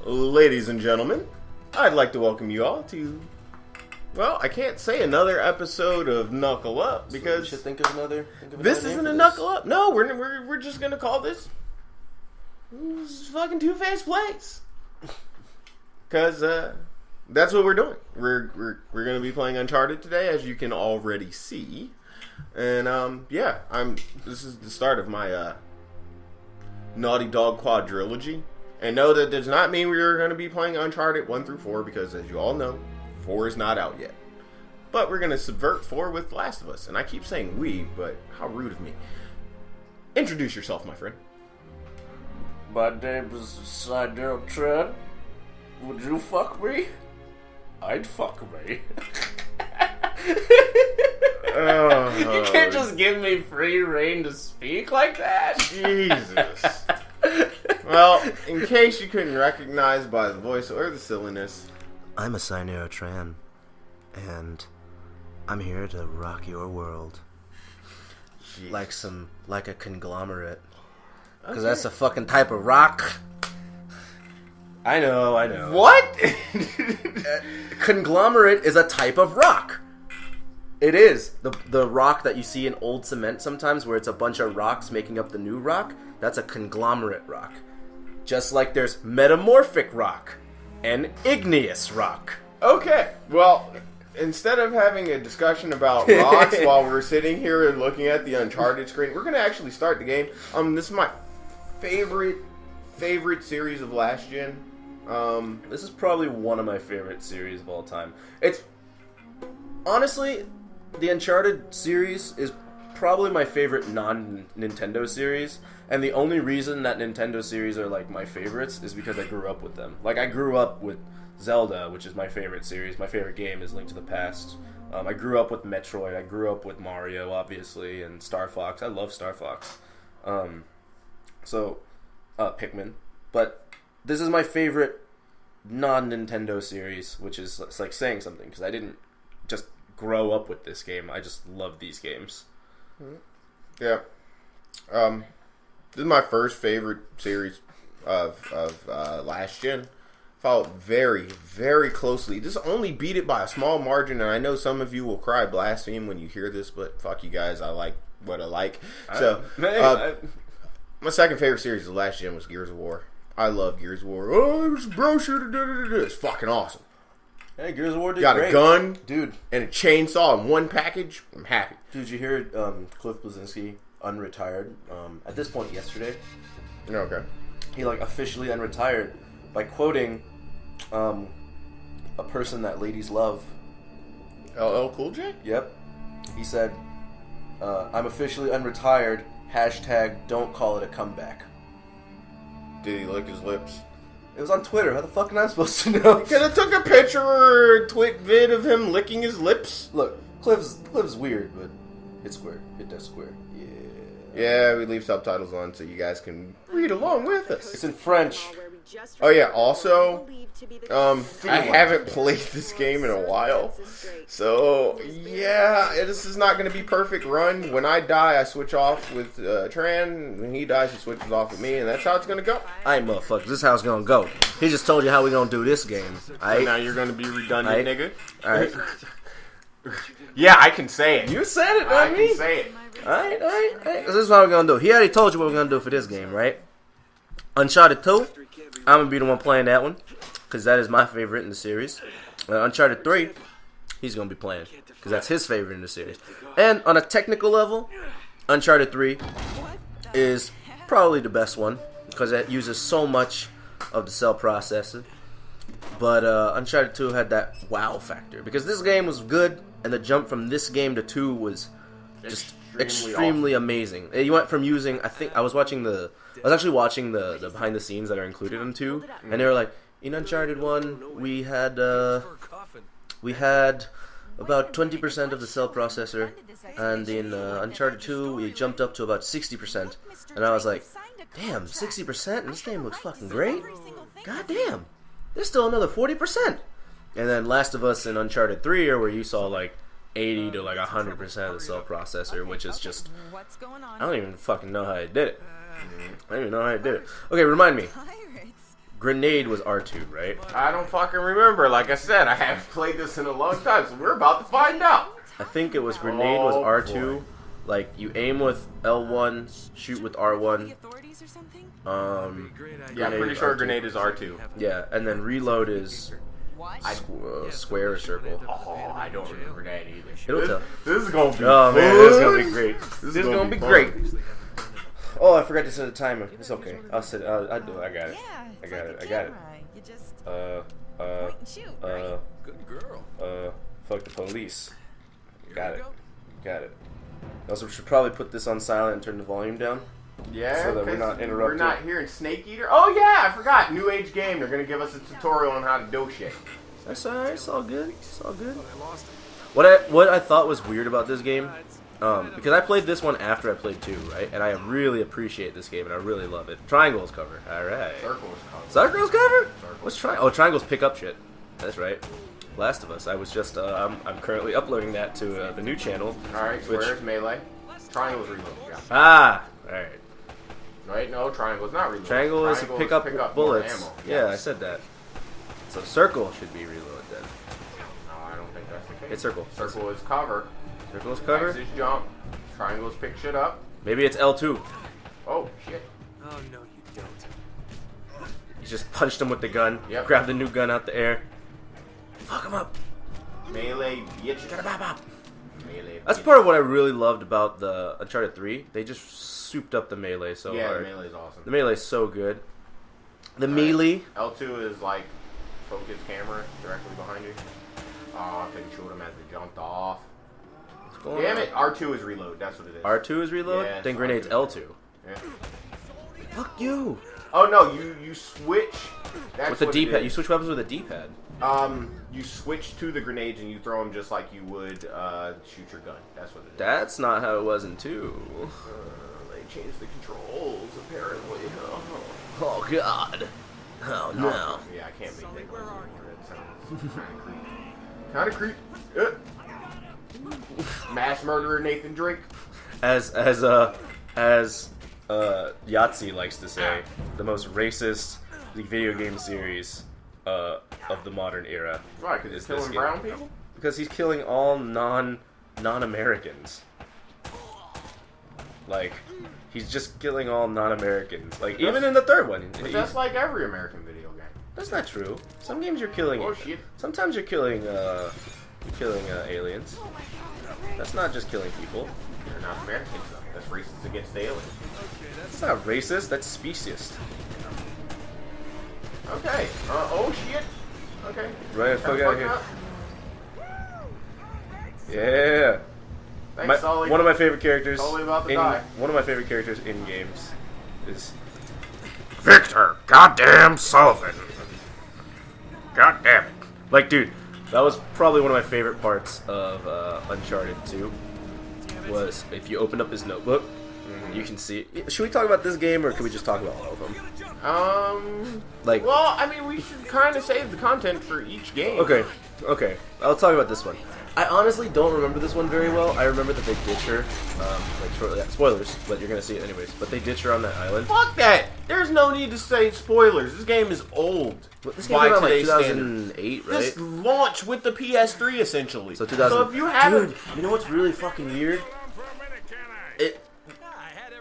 Ladies and gentlemen, I'd like to welcome you all to, well, I can't say another episode of Knuckle Up because we should think of another. This isn't a Knuckle Up. No, we're just gonna call this fucking Two-Faced Plays, because that's what we're doing. We're gonna be playing Uncharted today, as you can already see, and this is the start of my Naughty Dog quadrilogy. And no, that does not mean we're going to be playing Uncharted 1 through 4, because as you all know, 4 is not out yet. But we're going to subvert 4 with Last of Us. And I keep saying we, but how rude of me. Introduce yourself, my friend. My name is Sidell Tran. Would you fuck me? I'd fuck me. You can't just give me free reign to speak like that. Jesus. Well, in case you couldn't recognize by the voice or the silliness, I'm a Sidell Tran, and I'm here to rock your world. Jeez. Like a conglomerate. Because that's a fucking type of rock. I know. What? Conglomerate is a type of rock. It is. The rock that you see in old cement sometimes, where it's a bunch of rocks making up the new rock, that's a conglomerate rock. Just like there's metamorphic rock and igneous rock. Okay, well, instead of having a discussion about rocks while we're sitting here and looking at the Uncharted screen, we're going to actually start the game. This is my favorite series of last gen. This is probably one of my favorite series of all time. It's honestly, the Uncharted series is probably my favorite non-Nintendo series, and the only reason that Nintendo series are like my favorites is because I grew up with them. Like, I grew up with Zelda, which is my favorite series. My favorite game is Link to the Past. I grew up with Metroid. I grew up with Mario, obviously, and Star Fox. I love Star Fox. Pikmin. But this is my favorite non-Nintendo series, which is it's like saying something, because I didn't just grow up with this game. I just love these games. Yeah. This is my first favorite series of last gen. Followed very, very closely. This only beat it by a small margin, and I know some of you will cry blaspheme when you hear this, but fuck you guys, I like what I like. So, my second favorite series of last gen was Gears of War. I love Gears of War. Oh, it's bro shooter, it's fucking awesome. Hey, Gears of War did got great. A gun, dude, and a chainsaw in one package. I'm happy. Dude, did you hear Cliff Bleszinski unretired? At this point, yesterday. Okay. He officially unretired by quoting a person that ladies love. LL Cool J? Yep. He said, "I'm officially unretired. # don't call it a comeback." Did he lick his lips? It was on Twitter. How the fuck am I supposed to know? You could have took a picture or a twit vid of him licking his lips. Look, Cliff's weird, but it's square. It does square. Yeah. Yeah, we leave subtitles on so you guys can read along with us. It's in French. Oh yeah, also, I haven't played this game in a while. So, yeah, this is not going to be perfect run. When I die, I switch off with Tran. When he dies, he switches off with me, and that's how it's going to go. Alright, motherfuckers, this is how it's going to go. He just told you how we going to do this game. So now you're going to be redundant, nigga. Alright. Yeah, I can say it. You said it, I not me. can say it. Alright. This is what we're going to do. He already told you what we're going to do for this game, right? Uncharted 2, I'm going to be the one playing that one, because that is my favorite in the series. Uncharted 3, he's going to be playing, because that's his favorite in the series. And on a technical level, Uncharted 3 is probably the best one, because it uses so much of the cell processor. But Uncharted 2 had that wow factor, because this game was good, and the jump from this game to 2 was just extremely amazing. You went from using, I was actually watching the behind the scenes that are included in 2, and they were like, in Uncharted 1, we had about 20% of the cell processor, and in Uncharted 2, we jumped up to about 60%. And I was like, damn, 60%? And this game looks fucking great? God damn. There's still another 40%. And then Last of Us and Uncharted 3 are where you saw 80 to 100% of the cell processor, which is just, I don't even fucking know how I did it. I don't even know how I did it. Okay, remind me. Grenade was R2, right? I don't fucking remember. Like I said, I haven't played this in a long time, so we're about to find out. I think it was Grenade was Oh, R2. boy. Like, you aim with L1, shoot with R1. Authorities or something? Yeah, I'm pretty sure Grenade is R2. Yeah, and then reload is What? square or circle. Oh, I don't remember that either. It'll tell. This is gonna be Oh fun. man, this is gonna be great. This This is gonna be fun. great. Oh, I forgot to set a timer. It's okay. I'll set. I do it. I got it. Yeah, I it's got like it. a I got it. camera. You just Uh, point and shoot, right? Good girl. fuck the police. Got it. Got it. Also, we should probably put this on silent and turn the volume down. Yeah, So that we're 'cause not We're interrupted. not hearing Snake Eater. Oh yeah, I forgot. New Age game. They're gonna give us a tutorial on how to do shit. That's alright. It's all good. It's all good. What I thought was weird about this game, because I played this one after I played 2, right? And I really appreciate this game and I really love it. Triangles cover. All right. Circles comes. Circles cover? What's triangle? Oh, triangles pick up shit. That's right. Last of Us. I was just. I'm currently uploading that to the new channel. All right, Which- squares, melee. Triangles, reload. Yeah. Ah. All right. Right? No, triangle's not reload. Triangle is to pick up more bullets. ammo. Yeah, I Yes. said that. So circle should be reload then. No, I don't think that's the case. It's circle. Circle is cover. Circle is cover. X is jump. Triangles pick shit up. Maybe it's L2. Oh shit. Oh no, you don't. You just punched him with the gun. Yep. Grabbed the new gun out the air. Fuck him up. Melee, bitch. Ba-ba-ba. Melee. That's bitch. part of what I really loved about the Uncharted 3. They just souped up the melee so Yeah, hard. melee's awesome. The melee's so good. The melee. L2 is like focus camera directly behind you. Oh, I couldn't shoot him as it jumped off. What's going Damn on? it, R2 is reload. That's what it is. R2 is reload? Yeah, Then it's grenade's R2. L2. Yeah. Fuck you. Oh no, you switch. That's With the what it D-pad. is. You switch weapons with a D-pad. You switch to the grenades and you throw them just like you would shoot your gun. That's what it is. That's not how it was in 2. They changed the controls apparently. Oh, God. Oh, no. Yeah, I can't make that noise anymore. That sounds kind of creepy. Kind of creepy. Mass murderer Nathan Drake. As Yahtzee likes to say, the most racist video game series of the modern era. Why? Because Is he's this killing game. brown people? Because he's killing all non-Americans. Like, he's just killing all non-Americans. Like, even in the third one. But that's like every American video game. That's not true. Some games you're killing. Oh, shit. Sometimes you're killing aliens. That's not just killing people. They're not Americans though. That's racist against the aliens. That's not racist. That's speciest. Okay. Oh shit. Okay. Right the fuck Kinda out fucked here. up. Yeah. Thanks, Sully. One of my favorite characters. Sully about to die. One of my favorite characters in games is Victor, goddamn Sullivan. God damn it. like, dude, that was probably one of my favorite parts of Uncharted 2. Was if you opened up his notebook, you can see. Should we talk about this game or can we just talk about all of them? Like, Well, I mean, we should kind of save the content for each game. okay, I'll talk about this one. I honestly don't remember this one very well. I remember that they ditched her, like shortly. Spoilers, but you're gonna see it anyways. But they ditched her on that island. Fuck that. There's no need to say spoilers. This game is old. But this came by out in like today's standards. 2008, right? This launched with the PS3 essentially. So 2000. So if you haven't, Dude, you know what's really fucking weird? It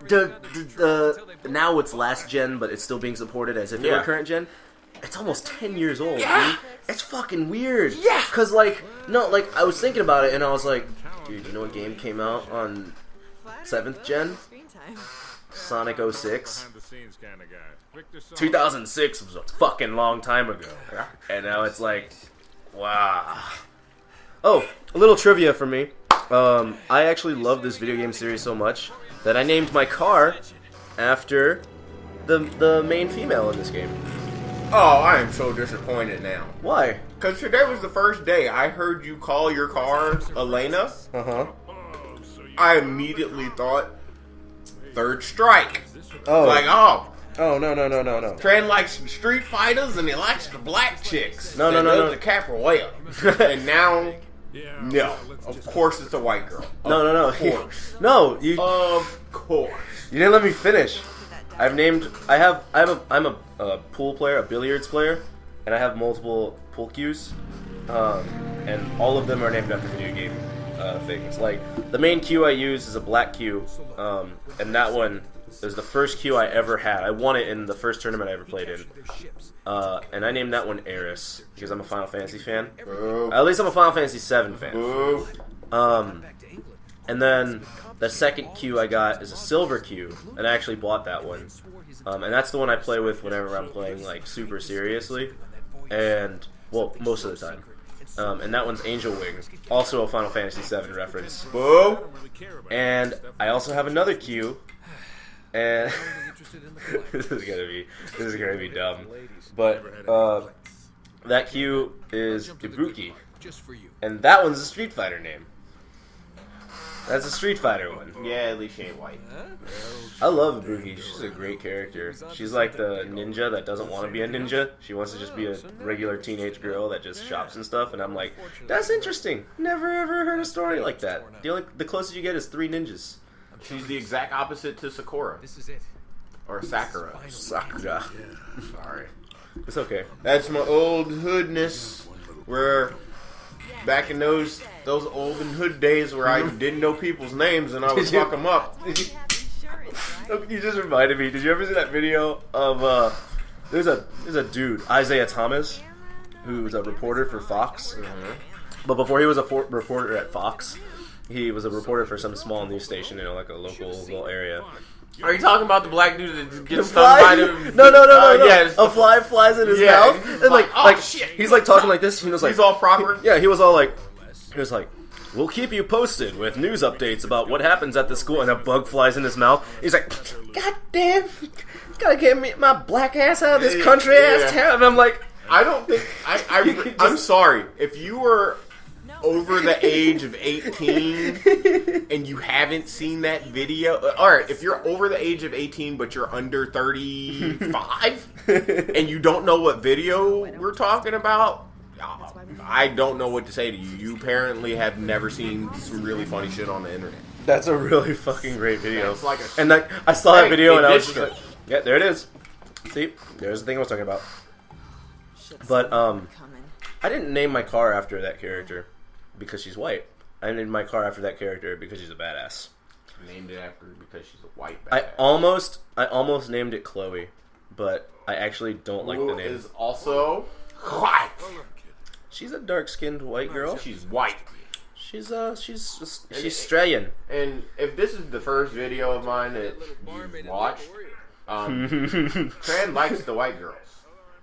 the now it's last gen, but it's still being supported as if it were Yeah. current gen. It's almost 10 years old, Yeah. dude. It's fucking weird. Yeah. Cause like I was thinking about it and I was like, dude, you know what game came out on 7th gen? Screen time. Sonic 06. Behind the scenes kind of guy. Victor Sullivan. 2006 was a fucking long time ago. And now it's like, wow. Oh, a little trivia for me. I actually love this video game series so much that I named my car after the main female in this game. oh, I am so disappointed now. Why? Because today was the first day I heard you call your car Elena. Uh-huh. I immediately thought Third Strike. Oh. Like, oh, Oh, no. Tran likes Street Fighters and he likes the black chicks. No. The capoeira. And now, no. Of course it's a white girl. No. Of course. No, you Of course. didn't let me finish. I'm a pool player, a billiards player, and I have multiple pool cues, and all of them are named after video game things. Like the main cue I use is a black cue, and that one is the first cue I ever had. I won it in the first tournament I ever played in, and I named that one Eris because I'm a Final Fantasy fan. Boo. At least I'm a Final Fantasy VII fan. Boo. And then the second cue I got is a silver cue, and I actually bought that one. And that's the one I play with whenever I'm playing like super seriously, and well, most of the time. And that one's Angel Wing, also a Final Fantasy VII reference. Boo. And I also have another cue, and this is gonna be dumb, but that cue is Ibuki, and that one's a Street Fighter name. That's a Street Fighter one. Yeah, at least she ain't white. I love Ibuki. She's a great character. She's like the ninja that doesn't want to be a ninja. She wants to just be a regular teenage girl that just shops and stuff. And I'm like, that's interesting. Never ever heard a story like that. The closest you get is 3 ninjas. She's the exact opposite to Sakura. Or Sakura. Sakura. Sorry. It's okay. That's my old hoodness. Where back in those olden hood days where I didn't know people's names and I would fuck them up. You just reminded me. Did you ever see that video of there's a dude, Isaiah Thomas, who's a reporter for Fox. But before he was a reporter at Fox, he was a reporter for some small news station in like a local little area. Are you talking about the black dude that gets stung Fly? by the... No. Yeah, A fly flies in his Yeah, mouth, he's and like, "Oh, shit." he's like talking like this. He was like, He's all proper. Yeah, he was like, we'll keep you posted with news updates about what happens at the school. And a bug flies in his mouth. He's like, God damn, gotta get me my black ass out of this country ass town. And I'm like, I don't think... I'm sorry. If you were over the age of 18 and you haven't seen that video... Alright, if you're over the age of 18 but you're under 35 and you don't know what video we're talking about... I don't know what to say to you. You apparently have never seen some really funny shit on the internet. that's a really fucking great video. It's like And like, I saw that Hey, video and I was it just did like, yeah, there it is. See, there's the thing I was talking about. But I didn't name my car after that character because she's white. I named my car after that character because she's a badass. Named it after because she's a white I badass. almost named it Chloe, but I actually don't like the Who name. is also white. She's a dark-skinned white girl. She's white. She's Australian. And if this is the first video of mine that you watched, Tran likes the white girls.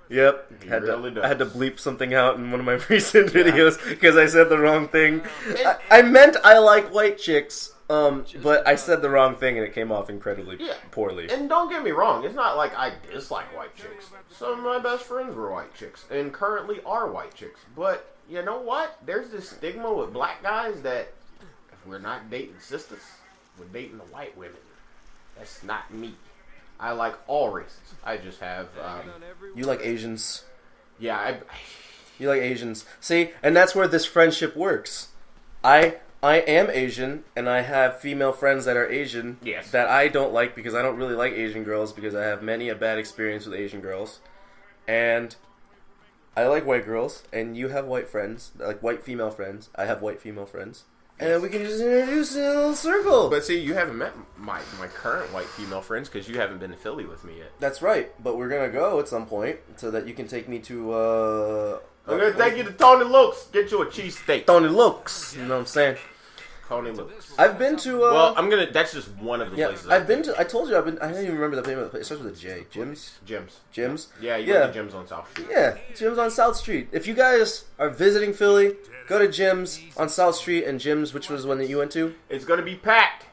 Yep. He I really had to does. bleep something out in one of my recent videos because I said the wrong thing. I meant I like white chicks, but I said the wrong thing and it came off incredibly poorly. And don't get me wrong, it's not like I dislike white chicks. Some of my best friends were white chicks, and currently are white chicks. But you know what? There's this stigma with black guys that if we're not dating sisters, we're dating the white women. That's not me. I like all races. I just have, You like Asians. yeah, You like Asians. See, and that's where this friendship works. I am Asian, and I have female friends that are Asian Yes. that I don't like because I don't really like Asian girls because I have many a bad experience with Asian girls. And I like white girls, and you have white friends, like white female friends. I have white female friends. And we can just introduce a little circle. But see, you haven't met my current white female friends because you haven't been to Philly with me yet. That's right, but we're gonna go at some point so that you can take me to, I'm gonna take you to Tony Luke's. Get you a cheesesteak. Tony Luke's. You know what I'm saying? Tony Luke's. I've been to, Well, that's just one of the yeah, places. I've been to, I told you, I don't even remember the name of the place. It starts with a J. Jim's? Gyms. Yeah, you Yeah. went to Gyms on South Street. Yeah, Jim's on South Street. If you guys are visiting Philly, go to Jim's on South Street and Jim's, which was one that you went to. It's gonna be packed.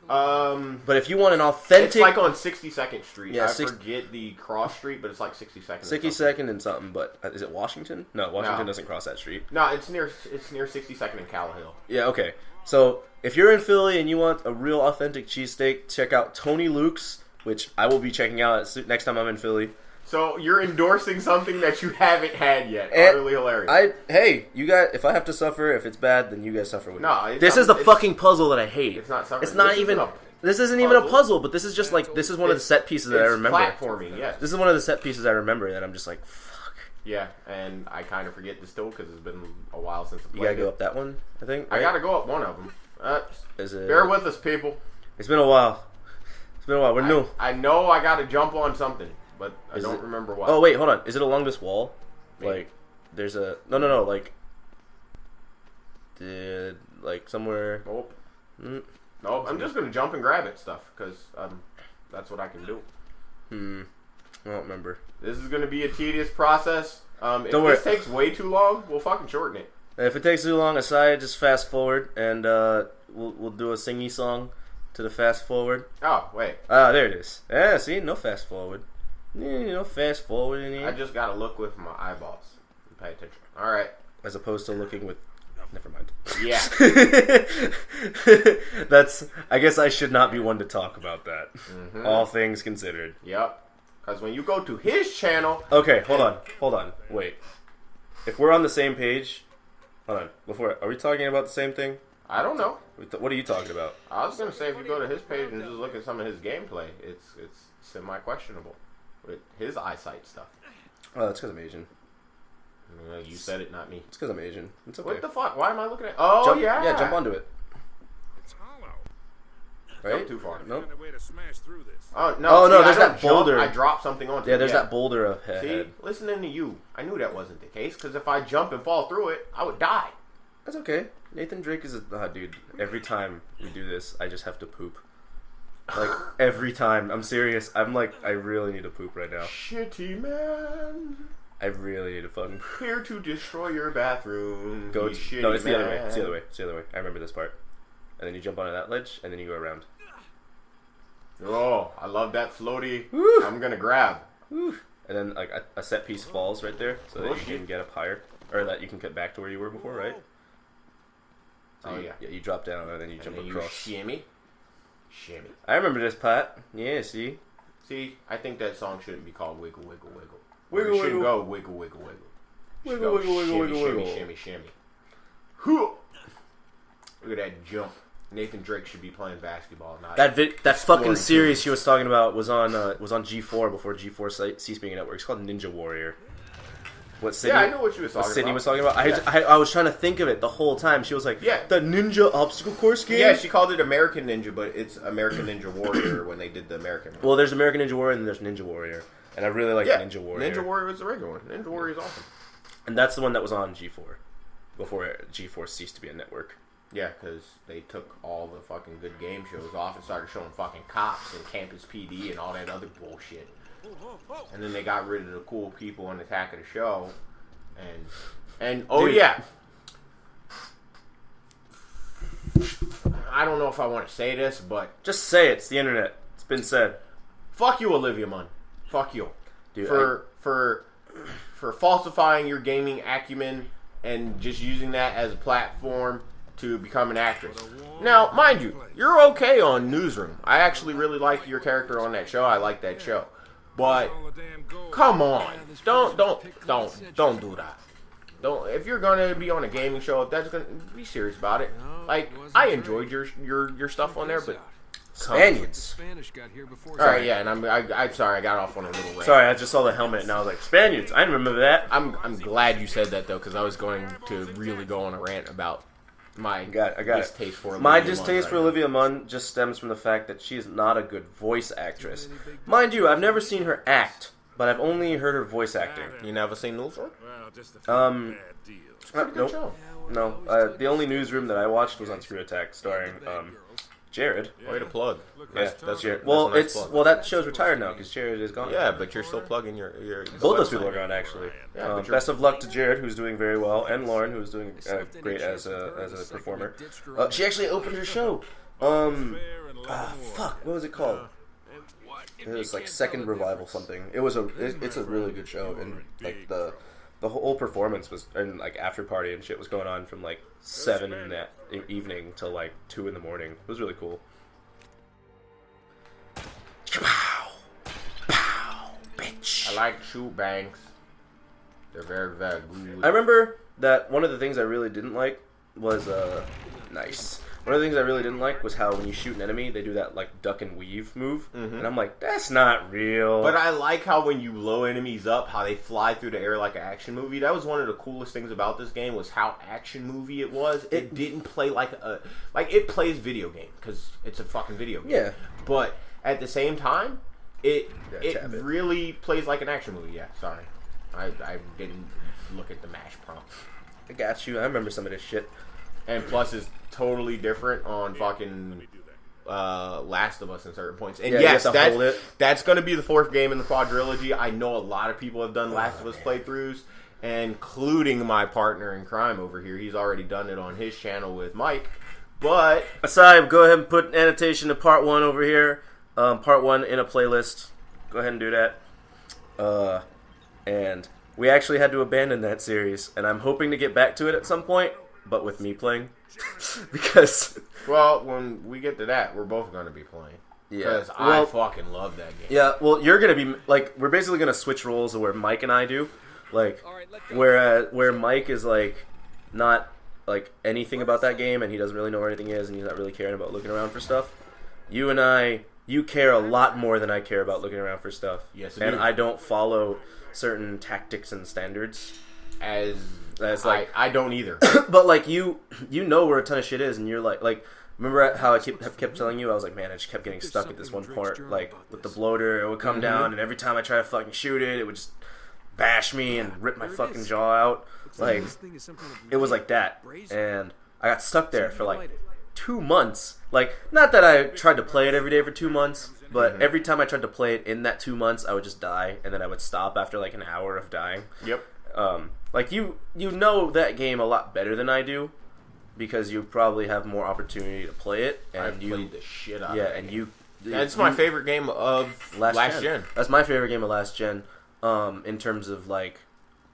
But if you want an authentic... It's like on 62nd Street. Yeah, I forget the cross street, but it's like 62nd. 62nd and something, but is it Washington? No, Washington No. doesn't cross that street. No, it's near 62nd and Callowhill. Yeah, okay. So, if you're in Philly and you want a real authentic cheesesteak, check out Tony Luke's, which I will be checking out next time I'm in Philly. So you're endorsing something that you haven't had yet. And Utterly hilarious. Hey, you guys, if I have to suffer, if it's bad, then you guys suffer with No, me. it's This not- is the it's- fucking puzzle that I hate. It's not suffering. It's not This even... isn't This isn't even a Puzzle? puzzle, but this is just like this is one of the set pieces that I It's remember. platforming, yes. This is one of the set pieces I remember that I'm just like, fuck. Yeah, and I kind of forget this still because it's been a while since I played You gotta go it. up that one, I think. I right? gotta go up one of them. Is it? Bear with us, people. It's been a while. It's been a while. We're new. I know I gotta jump on something, but I Is don't it- remember what. Oh wait, hold on. Is it along this wall? Maybe. Like, there's a no. Like, like somewhere. Nope. Mm, Nope. I'm just gonna jump and grab it stuff because that's what I can do. I don't remember. This is gonna be a tedious process. If Don't worry. this takes way too long, we'll fucking shorten it. If it takes too long, aside, just fast forward, and we'll do a singy song to the fast forward. Oh wait, Ah, there it is. Yeah, see, no fast forward. No fast forward in here. I just gotta look with my eyeballs and pay attention. All right. As opposed to looking with. Never mind. Yeah. That's. I guess I should not be one to talk about that. Mm-hmm. All things considered. Yep. Because when you go to his channel, Okay, hold on. Wait. If we're on the same page, hold on. Before, are we talking about the same thing? I don't know. What are you talking about? I was gonna say if you go to his page and just look at some of his gameplay, it's semi questionable with his eyesight stuff. Oh, that's because I'm Asian. You said it, not me. It's because I'm Asian. It's okay. What the fuck? Why am I looking at? Oh Jump, yeah. jump onto it. It's hollow. Right? Not too far. Nope. Find a way to smash through this. Oh no! Oh, no, see, there's I don't that jump, boulder. I drop something onto. Yeah, it, there's that boulder ahead. See, listening to you, I knew that wasn't the case because if I jump and fall through it, I would die. That's okay. Nathan Drake is a dude. Every time we do this, I just have to poop. Like every time. I'm serious. I'm like, I really need to poop right now. Shitty man, I really need to fucking poop. here to destroy your bathroom. Go. you shitty No, it's the other way. man. It's the other way. It's the other way. I remember this part. And then you jump onto that ledge, and then you go around. Oh, I love that floaty. Woo. I'm gonna grab. Whew. And then like a set piece falls right there, so that Oh, you shit. can get up higher, or that you can get back to where you were before, right? So Oh, you, yeah. You drop down and then you And jump then you across. shimmy. I remember this part. Yeah, see. See, I think that song shouldn't be called Wiggle Wiggle Wiggle. Wiggle, It shouldn't wiggle. go Wiggle Wiggle Wiggle. It should Wiggle, go wiggle, wiggle, shimmy, wiggle, shimmy, wiggle. shimmy, shimmy. Huh. Look at that jump. Nathan Drake should be playing basketball, not That fucking Exploring series things. she was talking about was on G4 before G4 C-SPAN Network. It's called Ninja Warrior. What Sydney? Yeah, I know what you was What talking Sydney about. was talking about. Yeah. I was trying to think of it the whole time. She was like, Yeah. the Ninja Obstacle Course game. Yeah, she called it American Ninja, but it's American Ninja Warrior when they did the American one. Well, there's American Ninja Warrior and then there's Ninja Warrior, and I really like Yeah, Ninja Warrior. Ninja Warrior was the regular one. Ninja Warrior is awesome. And that's the one that was on G4 before G4 ceased to be a network. Yeah, because they took all the fucking good game shows off and started showing fucking cops and Campus PD and all that other bullshit. And then they got rid of the cool people on Attack of the Show. And oh Dude. yeah. I don't know if I want to say this, but Just say it. It's the internet. It's been said. fuck you, Olivia Munn. Fuck you. Dude, For falsifying your gaming acumen and just using that as a platform to become an actress. Now, mind you, you're okay on Newsroom. I actually really like your character on that show. I like that show. But All the damn gold. come on, don't do that. Don't, if you're gonna be on a gaming show, if that's gonna be serious about it. Like, I enjoyed your stuff on there, but Spaniards. Spanish got here before. all right, yeah, and I'm sorry, I got off on a little rant. Sorry, I just saw the helmet and I was like, Spaniards. I remember that. I'm glad you said that though, because I was going to really go on a rant about my I got it. distaste for My Olivia Munn distaste right for now. Olivia Munn just stems from the fact that she is not a good voice actress. Mind you, I've never seen her act, but I've only heard her voice acting. You never seen Newsroom? Well, just a few bad deals. Nope. show. No. The only newsroom that I watched was on Screw Attack, starring Jared. Way to plug. Yeah, That's Jared. that's Well, a nice it's plug. that show's retired now because Jared is gone. Yeah, but you're still plugging your Both those people are gone, actually. Yeah, but you're- Best of luck to Jared, who's doing very well, and Lauren, who's doing great as a performer. She actually opened her show. Fuck, what was it called? It was like Second Revival something. It's a really good show, and like the whole performance was, and like after party and shit was going on from like 7 in that evening till like 2 in the morning. It was really cool. Pow, pow, bitch. I like shoot bangs. They're very, very good. I remember that one of the things I really didn't like was nice. One of the things I really didn't like was how when you shoot an enemy, they do that like duck and weave move, and I'm like, that's not real. But I like how when you blow enemies up, how they fly through the air like an action movie. That was one of the coolest things about this game was how action movie it was. It didn't play like it plays video game because it's a fucking video game. Yeah. But at the same time, it tab it. really plays like an action movie. Yeah, sorry, I didn't look at the mash prompt. I got you. I remember some of this shit. And plus, it's totally different on fucking Last of Us in certain points. And Yeah, you yes, have to hold it. that's going to be the fourth game in the quadrilogy. I know a lot of people have done Last of Us playthroughs, including my partner in crime over here. He's already done it on his channel with Mike. But Aside, go ahead and put an annotation to part 1 over here. Part 1 in a playlist. Go ahead and do that. And we actually had to abandon that series, and I'm hoping to get back to it at some point, but with me playing. Because... well, when we get to that, we're both going to be playing. Yeah. Because I fucking love that game. Yeah, well, you're going to be... like, we're basically going to switch roles of where Mike and I do. Like, where Mike is, like, not, like, anything about that game, and he doesn't really know where anything is, and he's not really caring about looking around for stuff. You and I... you care a lot more than I care about looking around for stuff. Yes, I and do. I don't follow certain tactics and standards. As like, I don't either. but like you know where a ton of shit is, and you're like remember how I kept telling you I was like, man, I just kept getting stuck at this one part, like with the bloater, it would come down, and every time I try to fucking shoot it, it would just bash me and rip my fucking jaw out. Like it was like that, and I got stuck there for like 2 months. Like, not that I tried to play it every day for 2 months, but every time I tried to play it in that 2 months, I would just die, and then I would stop after like an hour of dying. Yep. Like you know that game a lot better than I do, because you probably have more opportunity to play it, and I played the shit out of yeah, it. and you. That's my favorite game of last gen. That's my favorite game of last gen, in terms of like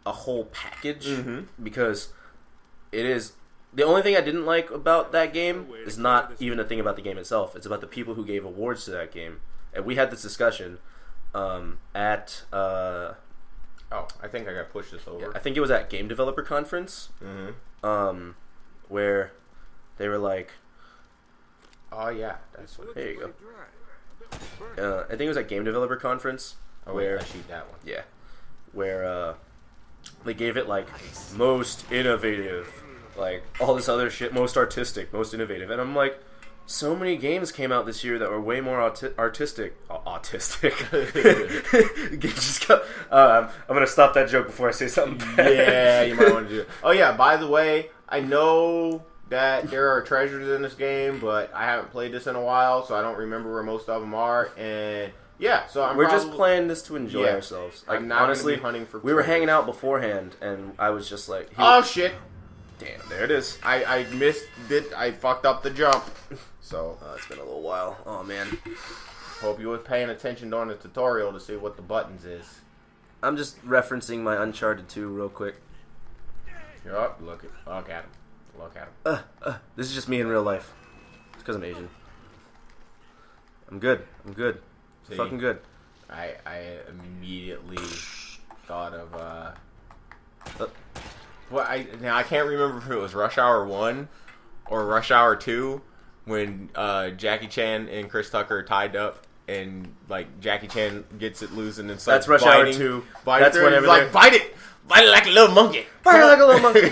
a whole package, because it is. The only thing I didn't like about that game is not even a thing about the game itself. It's about the people who gave awards to that game. And we had this discussion at... oh, I think I got to push this over. I think it was at Game Developer Conference, where they were like... oh, yeah. That's what. There you go. I think it was at Game Developer Conference, Oh, where... wait, I shoot that one. Yeah. Where they gave it like most innovative, like all this other shit, most artistic, most innovative, and I'm like, so many games came out this year that were way more artistic. Just go, I'm gonna stop that joke before I say something bad. Yeah, you might want to do it. Oh, yeah, by the way, I know that there are treasures in this game, but I haven't played this in a while, so I don't remember where most of them are, and... yeah, so we're just playing this to enjoy ourselves. Like, I'm not honestly, gonna be hunting for we were treasure. hanging out beforehand, and I was just like, Oh, shit. damn, there it is. I missed it. I fucked up the jump. So, It's been a little while. Oh, man. hope you was paying attention during the tutorial to see what the buttons is. I'm just referencing my Uncharted 2 real quick. You're up. Look at him. Look at him. This is just me in real life. It's because I'm Asian. I'm good. See? Fucking good. I immediately thought of well, I can't remember if it was Rush Hour 1 or Rush Hour 2 when Jackie Chan and Chris Tucker are tied up and like Jackie Chan gets it loose and then starts That's Rush Hour biting, 2. biting That's through, and he's whenever like, bite it like a little monkey. Bite it like a little monkey.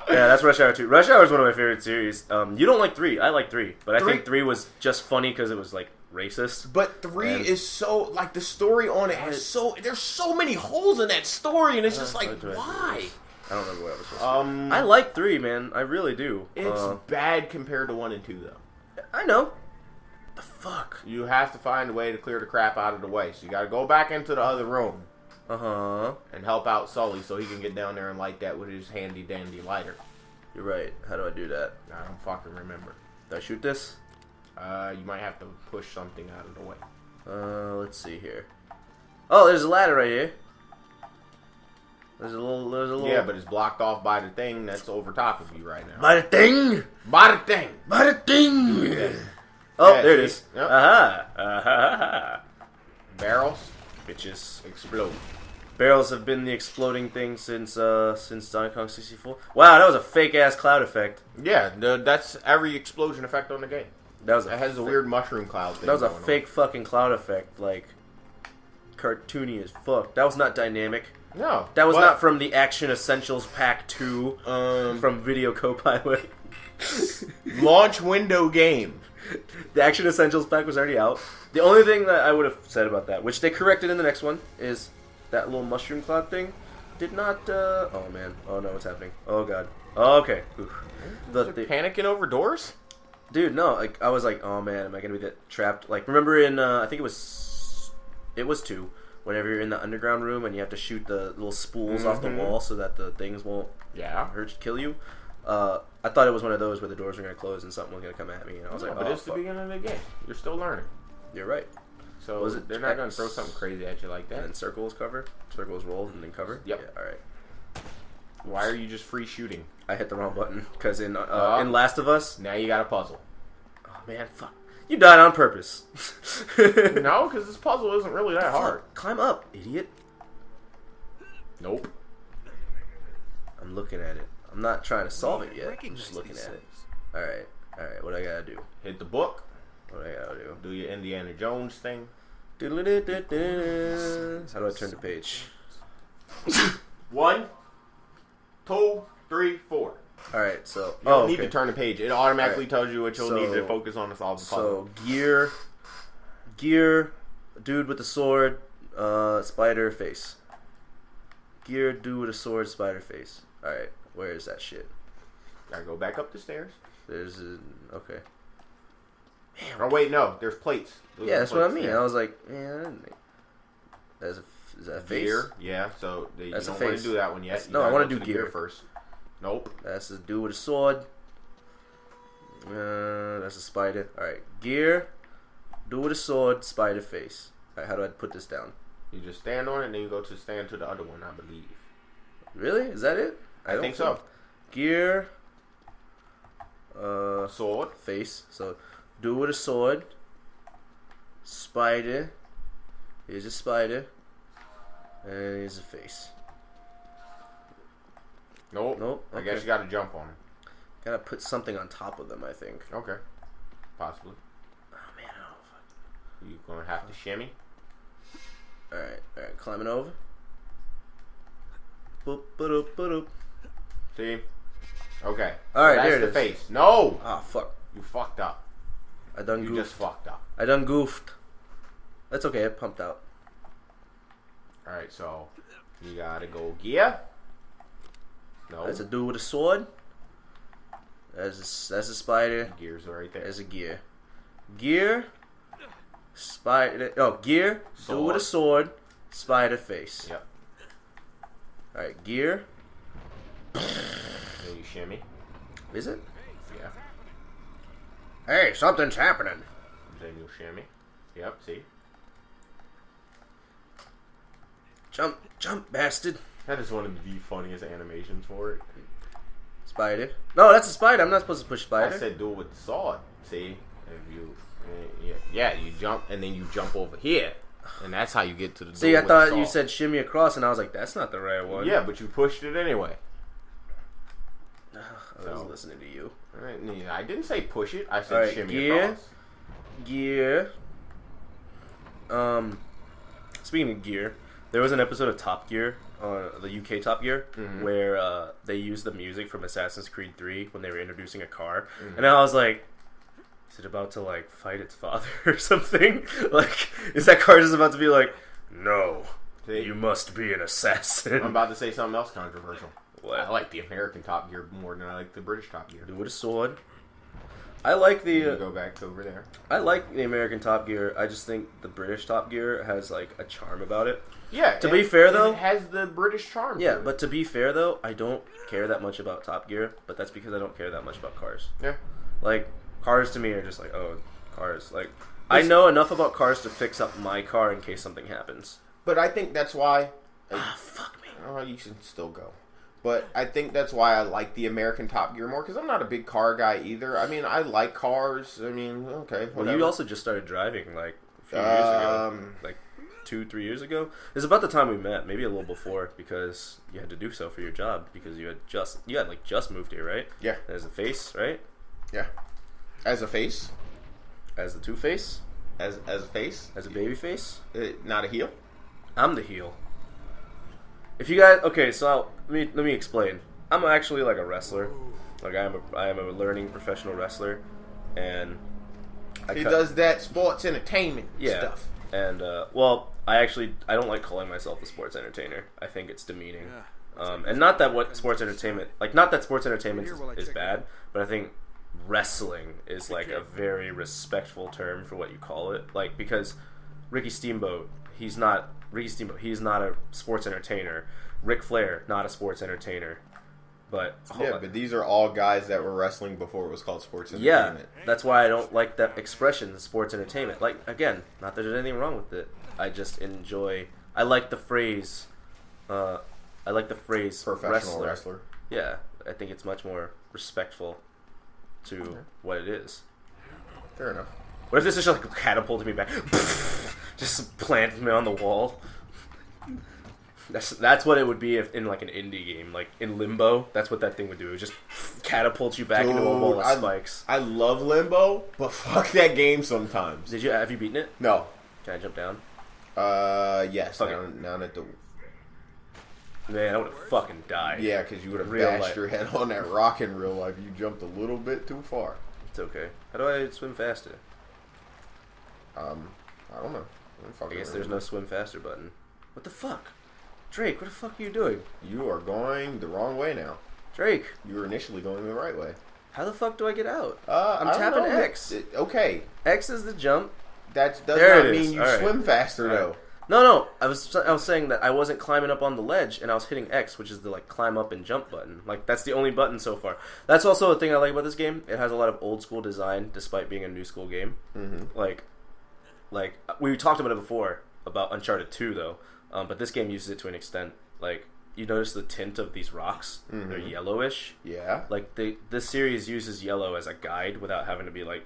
Yeah, that's Rush Hour 2. Rush Hour is one of my favorite series. You don't like 3. I like 3. But I think 3 was just funny because it was, like, racist. But 3 And- is so, like, the story on it has there's so many holes in that story, and it's just like, What do I do? why? I don't remember what I was supposed to I I like 3, man. I really do. It's bad compared to 1 and 2, though. I know. The fuck? You have to find a way to clear the crap out of the way. So you gotta go back into the other room Uh-huh. and help out Sully so he can get down there and light that with his handy-dandy lighter. You're right. How do I do that? I don't fucking remember. Do I shoot this? You might have to push something out of the way. Let's see here. Oh, there's a ladder right here. There's a little... Yeah, but it's blocked off by the thing that's over top of you right now. By the thing! By the thing! By the thing! Oh, Yeah, there it see? is. Yep. Aha! Aha! Barrels Bitches. explode. Barrels have been the exploding thing since Donkey Kong 64. Wow, that was a fake ass cloud effect. Yeah, that's every explosion effect on the game. That was It has a weird mushroom cloud thing. That was a going on. fake fucking cloud effect, like cartoony as fuck. That was not dynamic. No, That was but, not from the Action Essentials Pack 2 from Video Copilot. launch window game. The Action Essentials Pack was already out. The only thing that I would have said about that, which they corrected in the next one, is that little mushroom cloud thing did not. Oh man. Oh no, what's happening? Oh god. Oh, okay. Oof. Panicking over doors? Dude, no. Like I was like, oh man, am I gonna get trapped? Like remember in I think it was 2. Whenever you're in the underground room and you have to shoot the little spools off the wall so that the things won't kill you. I thought it was one of those where the doors were gonna close and something was gonna come at me, and I was like, but oh, it's the fuck. beginning of the game. You're still learning. You're right. So Was it they're not going X? to throw something crazy at you like And that. then circles cover, circles roll, and then cover. Yep. Yeah, all right. Why are you just free shooting? I hit the wrong button because in Last of Us. Now you got a puzzle. Oh man, fuck! You died on purpose. No, because this puzzle isn't really that hard. Climb up, idiot. Nope. I'm looking at it. I'm not trying to solve it yet. I'm just looking at it. All right. What I gotta do? Hit the book. What I gotta do? Do your Indiana Jones thing. How do I turn the page? 1, 2, 3, 4. All right. So You don't need to turn the page. It automatically Alright. tells you what you'll need to So- focus on to solve the So puzzle. gear, dude with the sword, spider face. Gear, dude with a sword, spider face. All right. Where is that shit? Gotta go back up the stairs. There's okay. Oh wait, no. There's plates. Those Yeah, are that's what I plates mean. there. I was like, man, is that a face? Gear. Yeah. So you That's a don't want face. to do that one yet. You No, I gotta wanna go do to the gear. first. Nope. That's a dude with a sword. That's a spider. All right, gear, dude with a sword, spider face. All right, how do I put this down? You just stand on it, and then you go to stand to the other one. I believe. Really? Is that it? I think so. Gear, Sword. face. So, dude with a sword, spider. Here's a spider, and here's a face. Nope. Nope, I okay. guess you got to jump on it. Gotta put something on top of them, I think. Okay. Possibly. Oh man, oh fuck. You gonna have to shimmy. All right, climbing over. Boop, ba-doop, ba-doop. See. Okay. All right, That's there it the is. face. No. Ah, fuck. You fucked up. I done You goofed. just fucked up. I done goofed. That's okay. I pumped out. All right. So you gotta go gear. No. That's a dude with a sword. That's a spider. Gears are right there. There's a gear. Gear. Spider. Oh, gear. Dude with a sword. Spider face. Yep. All right, gear. Then you shimmy. Is it? Yeah. Hey, something's happening. Then you shimmy. Yep. See. Jump, bastard. That is one of the funniest animations for it. Spider. No, that's a spider. I'm not supposed to push spider. I said do it with the sword. See, if you, yeah, you jump and then you jump over here, and that's how you get to the. See, door I with thought the you sword. said shimmy across, and I was like, that's not the right one. Yeah, but you pushed it anyway. I was listening to you. All right, I didn't say push it. I said All right, shimmy gear. across. Gear. Speaking of gear, there was an episode of Top Gear, the UK Top Gear, where they used the music from Assassin's Creed 3 when they were introducing a car, and I was like, is it about to like fight its father or something? Like, is that car just about to be like, no, See? you must be an assassin? I'm about to say something else controversial. What? I like the American Top Gear more than I like the British Top Gear. Dude with a sword. I like You the go back over there. I like the American Top Gear. I just think the British Top Gear has like a charm about it. Yeah. To be fair, though- it has the British charm. Yeah, to it. but to be fair though, I don't care that much about Top Gear, but that's because I don't care that much about cars. yeah. Like, cars to me are just like, oh, cars. Like, I know enough about cars to fix up my car in case something happens. But I think that's why. Fuck me. Oh, you can still go. But I think that's why I like the American Top Gear more, because I'm not a big car guy either. I mean, I like cars. I mean, okay, Well, whatever. you also just started driving, like, a few years ago. Like, 2-3 years ago. It was about the time we met, maybe a little before, because you had to do so for your job because you had just moved here, right? Yeah. As a face, right? Yeah. As a face? As the Two-Face, As a face? as a baby face. Not a heel? I'm the heel. If you guys, okay, so let me explain. I'm actually like a wrestler. Like I am a learning professional wrestler, and He does that sports entertainment stuff. And well, I don't like calling myself a sports entertainer. I think it's demeaning. And not that sports entertainment is bad, but I think wrestling is like a very respectful term for what you call it. Like, because Ricky Steamboat, he's not a sports entertainer. Ric Flair, not a sports entertainer. But But these are all guys that were wrestling before it was called sports yeah, entertainment. that's why I don't like that expression, sports entertainment. Like, again, not that there's anything wrong with it. I just enjoy. I like the phrase. Professional wrestler. Yeah, I think it's much more respectful to what it is. Fair enough. What if this is just like catapulted me back, just planted me on the wall? That's what it would be if in like an indie game, like in Limbo. That's what that thing would do. It would just catapult you back into a wall of spikes. I love Limbo, but fuck that game sometimes. Have you beaten it? No. Can I jump down? Yes. Okay. Now at the... Man, I would have fucking died. Yeah, because you would have Real bashed life. your head on that rock in real life. You jumped a little bit too far. It's okay. How do I swim faster? I don't know. I guess there's no swim faster button. What the fuck? Drake, what the fuck are you doing? You are going the wrong way now. Drake, You were initially going the right way. how the fuck do I get out? I'm tapping X. Okay. X is the jump. That does There not it is. mean you All right. swim faster, All right. though. No. I was saying that I wasn't climbing up on the ledge, and I was hitting X, which is the like climb up and jump button. Like that's the only button so far. That's also a thing I like about this game. It has a lot of old school design, despite being a new school game. Mm-hmm. Like we talked about it before about Uncharted 2, though. But this game uses it to an extent. Like you notice the tint of these rocks; they're yellowish. Yeah. Like this series uses yellow as a guide without having to be like,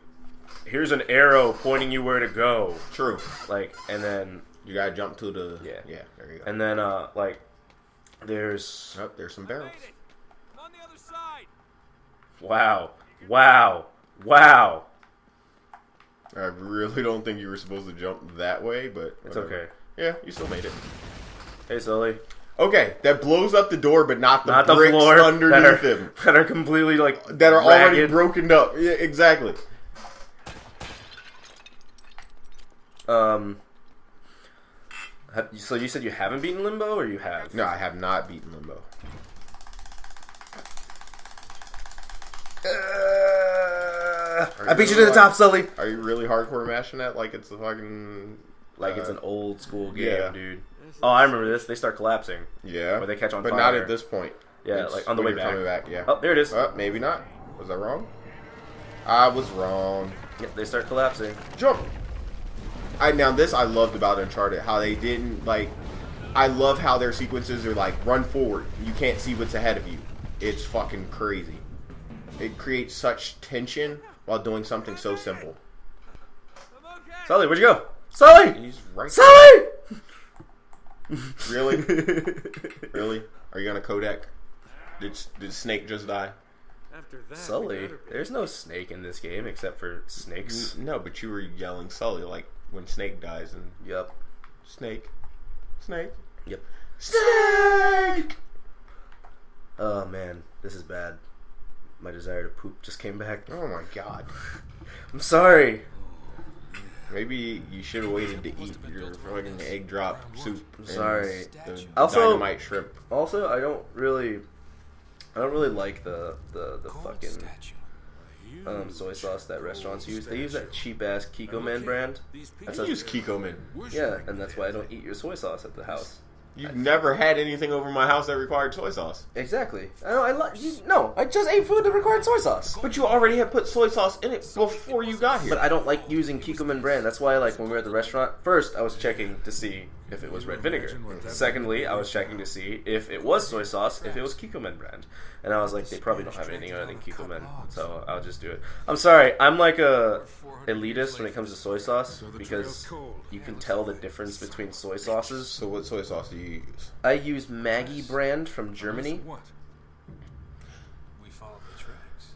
here's an arrow pointing you where to go. True. Like, and then You gotta jump to the... Yeah. Yeah, there you go. and then there's Oh, there's some barrels. On the other side. wow. I really don't think you were supposed to jump that way, but... It's whatever. okay. Yeah, you still made it. Hey, Sully. Okay, that blows up the door, but not the Not the bricks floor underneath him. that are completely like That are already ragged. broken up. Yeah, exactly. So you said you haven't beaten Limbo, or you have? No, I have not beaten Limbo. I beat you to the top, Sully. Are you really hardcore mashing that like it's a fucking... Like it's an old school game, yeah. dude. Oh, I remember this. They start collapsing. Yeah. Where they catch on but fire. not at this point. Yeah, It's like on the when way you're back. coming back. Yeah. Oh, there it is. Maybe not. Was I wrong? I was wrong. Yep, they start collapsing. Jump. I loved about Uncharted, how they didn't like. I love how their sequences are like run forward. You can't see what's ahead of you. It's fucking crazy. It creates such tension while doing something so simple. Sully, where'd you go? Sully! He's right. Sully! Really? Really? Are you gonna Kodak? Did Snake just die? After that, Sully? There's no snake in this game except for snakes. No, but you were yelling Sully like when Snake dies and Yep. Snake. Yep. Snake! Oh man, this is bad. My desire to poop just came back. Oh my god. I'm sorry. Maybe you should have waited to eat your fucking egg drop soup. and Sorry. The Also- dynamite shrimp. Also, I don't really like the fucking soy sauce that restaurants use. They use that cheap ass Kiko Man brand. That's I use Kikoman. yeah, and that's why I don't eat your soy sauce at the house. You've never had anything over my house that required soy sauce. Exactly. I just ate food that required soy sauce. But you already had put soy sauce in it before you got here. But I don't like using Kikoman brand. That's why, like, when we were at the restaurant, first I was checking to see if it was red vinegar. Secondly, I was checking to see if it was soy sauce, if it was Kikkoman brand. And I was like, they probably don't have anything other than Kikkoman, so I'll just do it. I'm sorry, I'm like a elitist when it comes to soy sauce, because you can tell the difference between soy sauces. So what soy sauce do you use? I use Maggi brand from Germany, What? We follow the tracks.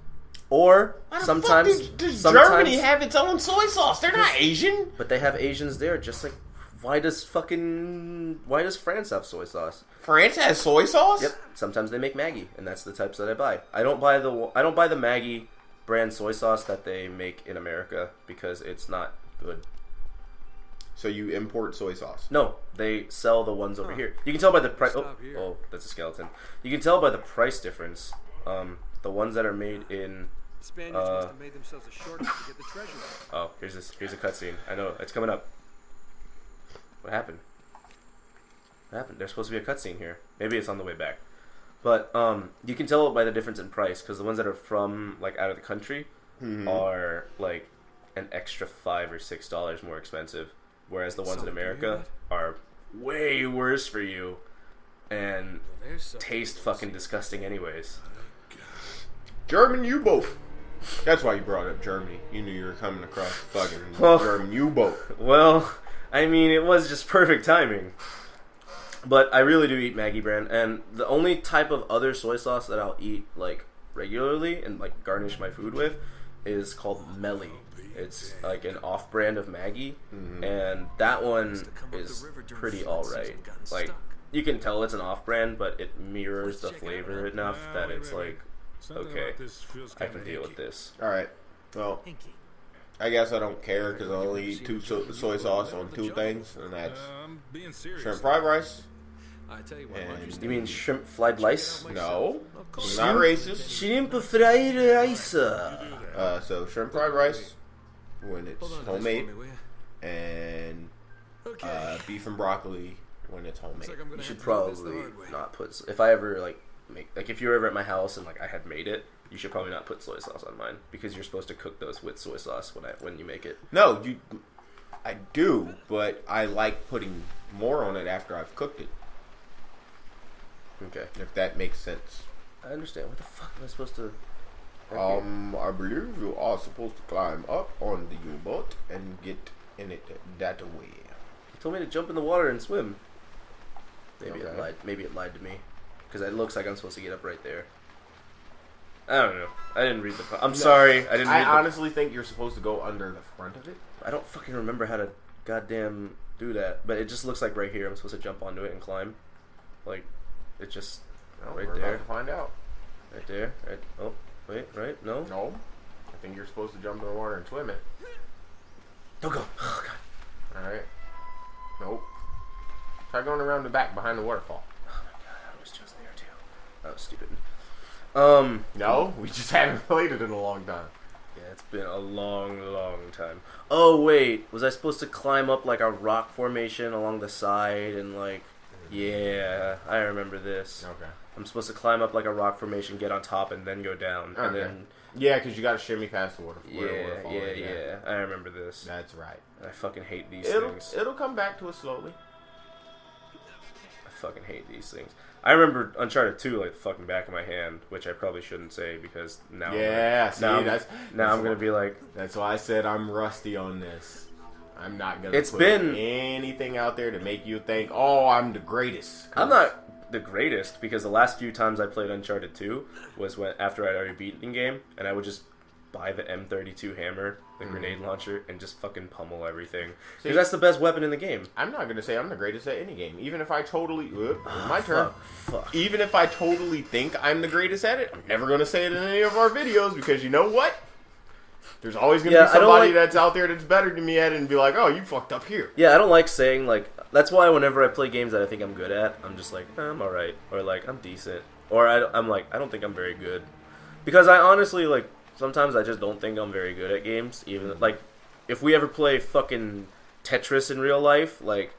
or sometimes Germany have its own soy sauce? They're not Asian. but they have Asians there, just like why does France have soy sauce? France has soy sauce? Yep. Sometimes they make Maggi, and that's the types that I buy. I don't buy the Maggi brand soy sauce that they make in America because it's not good. So you import soy sauce? No, they sell the ones over here. You can tell by the price. Stop here. Oh, that's a skeleton. You can tell by the price difference. The ones that are made in. The Spaniards must have made themselves a shortcut to get the treasure. Oh, here's a cutscene. I know it's coming up. What happened? What happened? There's supposed to be a cutscene here. Maybe it's on the way back. But you can tell by the difference in price because the ones that are from like out of the country are like an extra $5 or $6 more expensive, whereas the ones in America are way worse for you and taste fucking disgusting anyways. German U-boat. That's why you brought up Germany. You knew you were coming across fucking Well- German U-boat. Well, I mean, it was just perfect timing. But I really do eat Maggi brand, and the only type of other soy sauce that I'll eat like regularly and like garnish my food with is called Melly. It's like an off-brand of Maggi, and that one is pretty alright. Like you can tell it's an off-brand, but it mirrors the flavor enough that it's like, okay, I can deal with this. All right. Well, I guess I don't care because I only eat two soy sauce on two things, and that's I'm being serious. shrimp fried rice. I tell you what, And You mean shrimp fried rice? no, I'm not racist. Shrimp fried rice. So shrimp fried rice when it's Hold on to this for homemade, me, will ya? and Okay. beef and broccoli when it's homemade. Looks like I'm gonna You should have to do this the probably hard way. not put. If I ever like make if you're ever at my house and like I had made it, you should probably not put soy sauce on mine because you're supposed to cook those with soy sauce when you make it. No, I do, but I like putting more on it after I've cooked it. Okay, If that makes sense. I understand. What the fuck am I supposed to? I believe you are supposed to climb up on the U-boat and get in it that way. You told me to jump in the water and swim. Maybe it Okay. lied. Maybe it lied to me because it looks like I'm supposed to get up right there. I don't know. I didn't read the. I'm sorry. I didn't. I read honestly think you're supposed to go under the front of it. I don't fucking remember how to goddamn do that. But it just looks like right here. I'm supposed to jump onto it and climb. Like, it just No, right we're there. about to find out. Right there. Right. Oh, wait. Right. No. No, I think you're supposed to jump in the water and swim it. Don't go. Oh god. All right. Nope. Try going around the back behind the waterfall. Oh my god. I was just there too. That was stupid. No, we just haven't played it in a long time. Yeah, it's been a long, long time. Oh wait, was I supposed to climb up like a rock formation along the side and like? Yeah, I remember this. Okay. I'm supposed to climb up like a rock formation, get on top, and then go down, and Okay. then Yeah, because you got to shimmy past the waterfall. yeah. I remember this. That's right. I fucking hate these It'll things. it'll come back to us slowly. I fucking hate these things. I remember Uncharted 2 like the fucking back of my hand, which I probably shouldn't say because now Yeah, see, now, that's I'm gonna be like, That's why I said I'm rusty on this. I'm not gonna It's put been- anything out there to make you think, oh, I'm the greatest. 'Cause I'm not the greatest because the last few times I played Uncharted 2 was when after I'd already beaten the game, and I would just buy the M32 hammer, the grenade launcher, and just fucking pummel everything. See- Because that's the best weapon in the game. I'm not gonna say I'm the greatest at any game. Even if I totally, my turn. Fuck. Even if I totally think I'm the greatest at it, I'm never gonna say it in any of our videos because you know what? There's always gonna Yeah, be I don't somebody like- that's out there that's better than me at it and be like, oh, you fucked up here. Yeah, I don't like saying like. That's why whenever I play games that I think I'm good at, I'm just like, I'm alright, or like I'm decent, or I'm like, I don't think I'm very good, because I honestly like sometimes I just don't think I'm very good at games. Even like if we ever play fucking Tetris in real life, like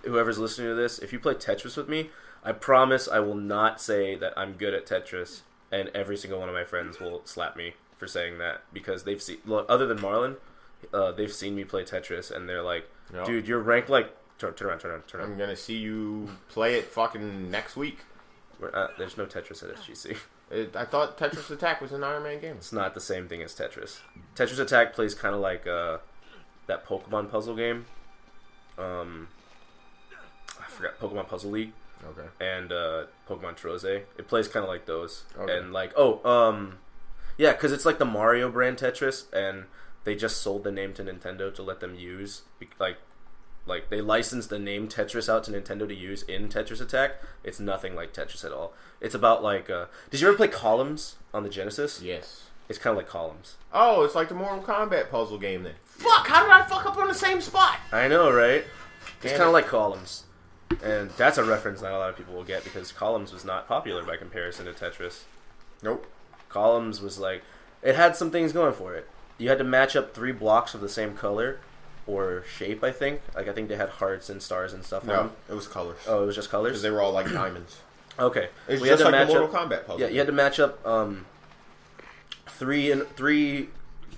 whoever's listening to this, if you play Tetris with me, I promise I will not say that I'm good at Tetris, and every single one of my friends will slap me for saying that because they've seen, other than Marlon, they've seen me play Tetris and they're like, Yep. dude, you're ranked like Turn around. I'm gonna see you play it fucking next week. There's no Tetris at SGC. I thought Tetris Attack was an Iron Man game. It's not the same thing as Tetris. Tetris Attack plays kind of like that Pokemon puzzle game. I forgot, Pokemon Puzzle League. Okay. And Pokemon Troze. It plays kind of like those. Okay. And like, yeah, because it's like the Mario brand Tetris, and they just sold the name to Nintendo to let them use, like they licensed the name Tetris out to Nintendo to use in Tetris Attack. It's nothing like Tetris at all. It's about like, did you ever play Columns on the Genesis? Yes. It's kind of like Columns. Oh, it's like the Mortal Kombat puzzle game then. Fuck! How did I fuck up on the same spot? I know, right? It's Damn kind of it. like Columns. And that's a reference not a lot of people will get because Columns was not popular by comparison to Tetris. Nope. Columns was like, it had some things going for it. You had to match up 3 blocks of the same color or shape, I think. Like, I think they had hearts and stars and stuff on No, them. it was colors. Oh, it was just Because colors? they were all like diamonds. Okay. It's We had just to like the match Mortal up, Kombat puzzle. yeah, you had to match up 3